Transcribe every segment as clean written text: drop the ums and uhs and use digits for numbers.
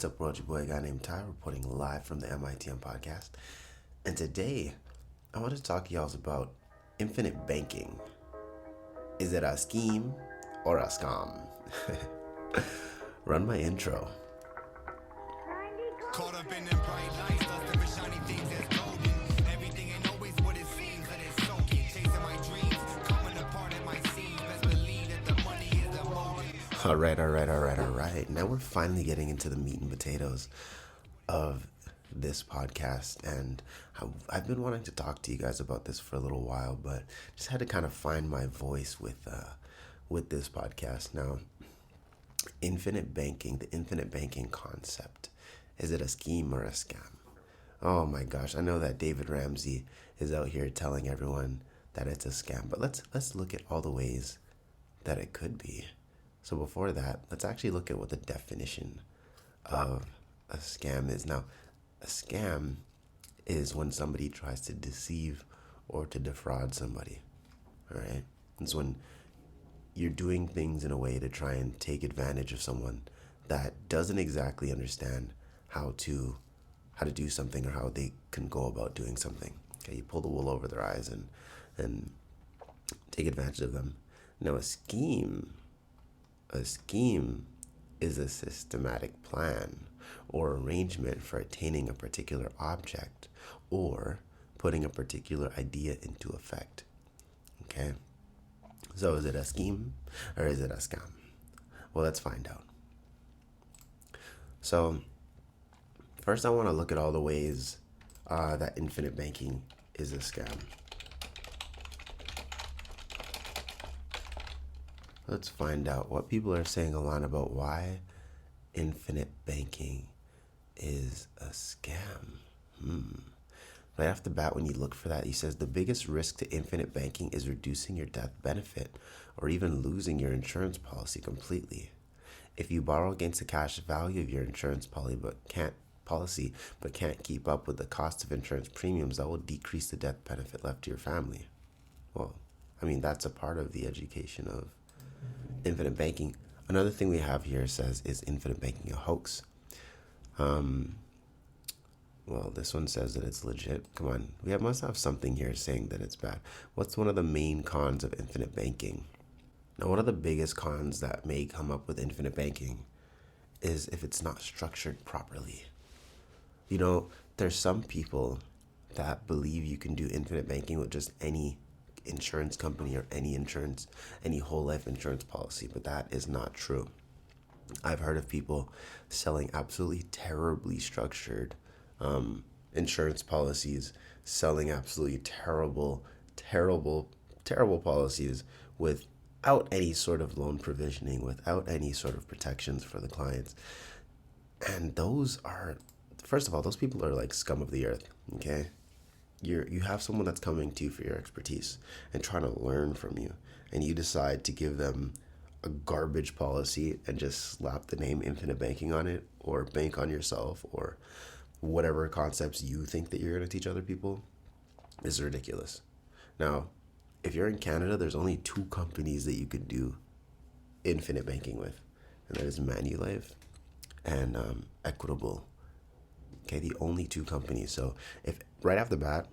What's up, world? Your boy, a guy named Ty, reporting live from the MITM podcast. And today, I want to talk to y'all about infinite banking. Is it a scheme or a scam? Run my intro. Caught up in them bright lights, dust of shiny things that's golden. Everything ain't always what it seems, that it's soaking. Chasing my dreams, coming apart at my seams. Best believe that the money is the motive. All right. Now we're finally getting into the meat and potatoes of this podcast, and I've been wanting to talk to you guys about this for a little while, but just had to kind of find my voice with this podcast. Now, the infinite banking concept. Is it a scheme or a scam? Oh my gosh, I know that David Ramsey is out here telling everyone that it's a scam, but let's look at all the ways that it could be. So before that, let's actually look at what the definition of a scam is. Now, a scam is when somebody tries to deceive or to defraud somebody. All right? It's when you're doing things in a way to try and take advantage of someone that doesn't exactly understand how to do something or how they can go about doing something. Okay, you pull the wool over their eyes and take advantage of them. Now, a scheme is a systematic plan or arrangement for attaining a particular object or putting a particular idea into effect. Okay? So is it a scheme or is it a scam? Well, let's find out. So first, I want to look at all the ways that infinite banking is a scam. Let's find out what people are saying a lot about why infinite banking is a scam. Right off the bat, when you look for that, he says the biggest risk to infinite banking is reducing your death benefit or even losing your insurance policy completely. If you borrow against the cash value of your insurance policy but can't keep up with the cost of insurance premiums, that will decrease the death benefit left to your family. Well, I mean, that's a part of the education of infinite banking. Another thing we have here says, is infinite banking a hoax? Well, this one says that it's legit. Come on, must have something here saying that it's bad. What's one of the main cons of infinite banking? Now, one of the biggest cons that may come up with infinite banking is if it's not structured properly. You know, there's some people that believe you can do infinite banking with just any insurance company or any whole life insurance policy, but that is not true. I've heard of people selling absolutely terribly structured insurance policies, selling absolutely terrible policies without any sort of loan provisioning, without any sort of protections for the clients. And first of all, those people are like scum of the earth, okay? You have someone that's coming to you for your expertise and trying to learn from you, and you decide to give them a garbage policy and just slap the name infinite banking on it, or bank on yourself, or whatever concepts you think that you're going to teach other people. Is ridiculous. Now, if you're in Canada, there's only two companies that you could do infinite banking with, and that is Manulife and Equitable. Okay, the only two companies. So if right off the bat,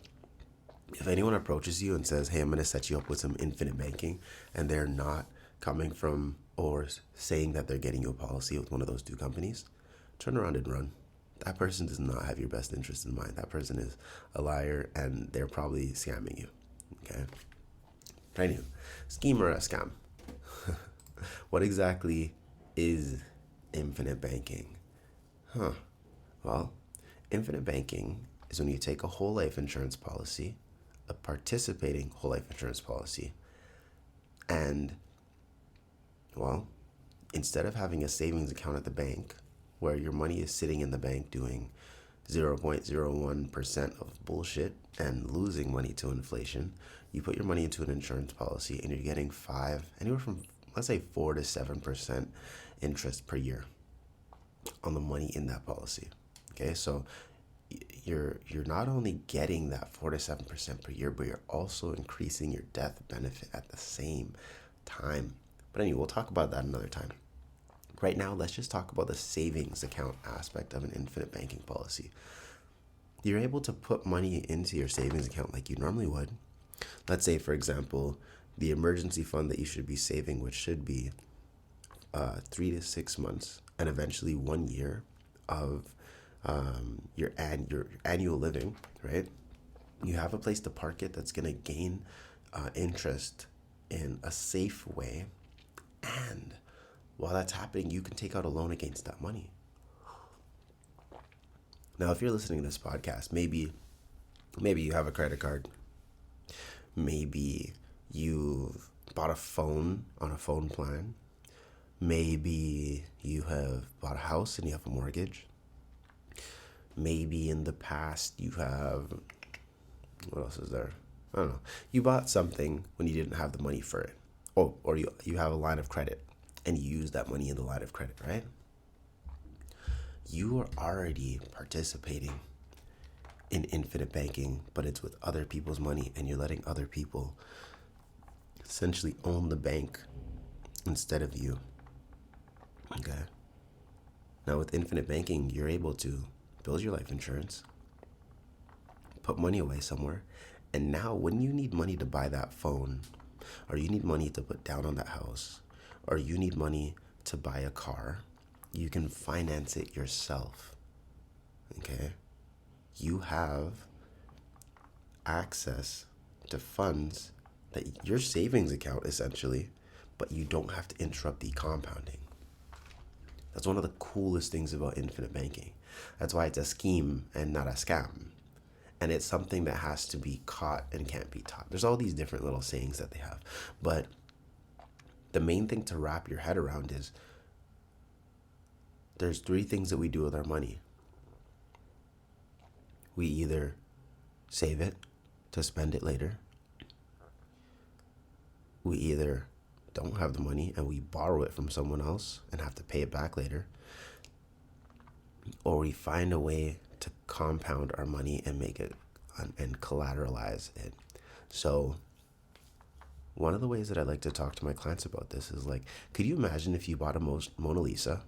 if anyone approaches you and says, hey, I'm going to set you up with some infinite banking, and they're not coming from or saying that they're getting you a policy with one of those two companies, turn around and run. That person does not have your best interest in mind. That person is a liar, and they're probably scamming you. Okay? Anyway, scheme or a scam? What exactly is infinite banking? Well, infinite banking is when you take a whole life insurance policy, a participating whole life insurance policy, and, well, instead of having a savings account at the bank where your money is sitting in the bank doing 0.01% of bullshit and losing money to inflation, you put your money into an insurance policy and you're getting anywhere from, let's say, 4 to 7% interest per year on the money in that policy. Okay, so you're not only getting that 4 to 7% per year, but you're also increasing your death benefit at the same time. But anyway, we'll talk about that another time. Right now, let's just talk about the savings account aspect of an infinite banking policy. You're able to put money into your savings account like you normally would. Let's say, for example, the emergency fund that you should be saving, which should be 3 to 6 months and eventually 1 year of your annual living, right? You have a place to park it that's going to gain interest in a safe way. And while that's happening, you can take out a loan against that money. Now, if you're listening to this podcast, maybe you have a credit card. Maybe you've bought a phone on a phone plan. Maybe you have bought a house and you have a mortgage. Maybe in the past you have, what else is there? I don't know. You bought something when you didn't have the money for it. Or you have a line of credit and you use that money in the line of credit, right? You are already participating in infinite banking, but it's with other people's money, and you're letting other people essentially own the bank instead of you. Okay. Now with infinite banking, you're able to build your life insurance, put money away somewhere, and now when you need money to buy that phone, or you need money to put down on that house, or you need money to buy a car, you can finance it yourself. Okay? You have access to funds that your savings account essentially, but you don't have to interrupt the compounding. That's one of the coolest things about infinite banking. That's why it's a scheme and not a scam. And it's something that has to be caught and can't be taught. There's all these different little sayings that they have. But the main thing to wrap your head around is there's 3 things that we do with our money. We either save it to spend it later. We either don't have the money and we borrow it from someone else and have to pay it back later. Or we find a way to compound our money and make it and collateralize it. So one of the ways that I like to talk to my clients about this is like, could you imagine if you bought a Mona Lisa?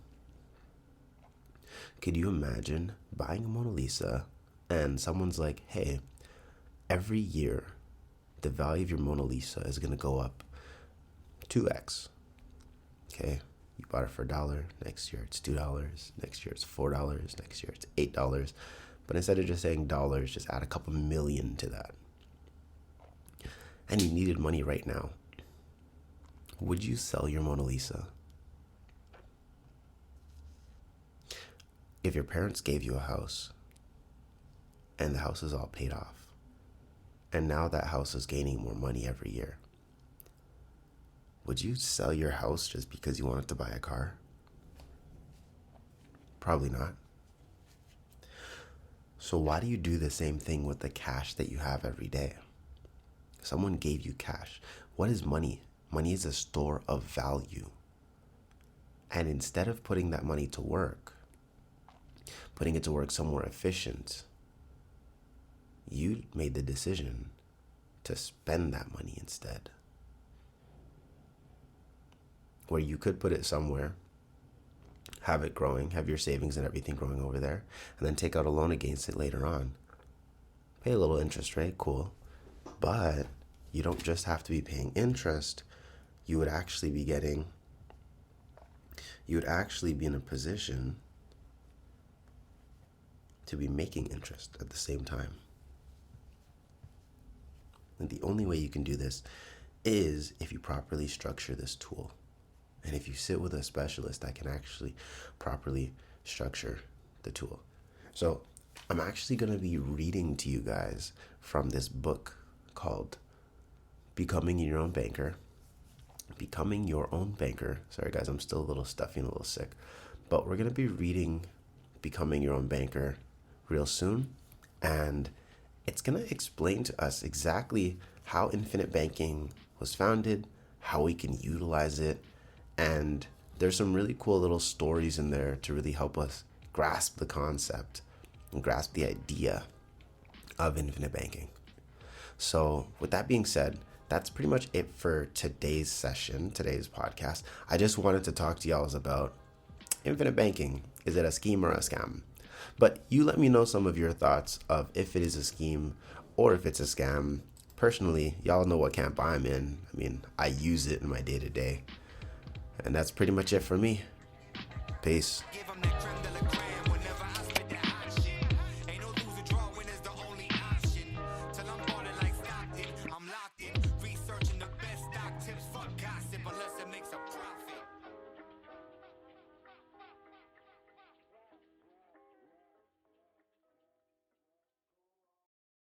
Could you imagine buying a Mona Lisa and someone's like, hey, every year the value of your Mona Lisa is going to go up 2x. Okay, you bought it for $1. Next year it's $2. Next year it's $4. Next year it's $8. But instead of just saying dollars, just add a couple million to that. And you needed money right now. Would you sell your Mona Lisa? If your parents gave you a house and the house is all paid off, and now that house is gaining more money every year, would you sell your house just because you wanted to buy a car? Probably not. So why do you do the same thing with the cash that you have every day? Someone gave you cash. What is money? Money is a store of value. And instead of putting that money to work, putting it to work somewhere efficient, you made the decision to spend that money instead. Where you could put it somewhere, have it growing, have your savings and everything growing over there, and then take out a loan against it later on. Pay a little interest rate, cool. But you don't just have to be paying interest. You would actually be in a position to be making interest at the same time. And the only way you can do this is if you properly structure this tool. And if you sit with a specialist that can actually properly structure the tool. So I'm actually going to be reading to you guys from this book called Becoming Your Own Banker. Becoming Your Own Banker. Sorry guys, I'm still a little stuffy and a little sick. But we're going to be reading Becoming Your Own Banker real soon. And it's going to explain to us exactly how infinite banking was founded, how we can utilize it. And there's some really cool little stories in there to really help us grasp the concept and grasp the idea of infinite banking. So with that being said, that's pretty much it for today's session, today's podcast. I just wanted to talk to y'all about Infinite banking, is it a scheme or a scam? But you let me know some of your thoughts of if it is a scheme or if it's a scam. Personally, y'all know what camp I'm in. I mean, I use it in my day to day. And that's pretty much it for me. Peace.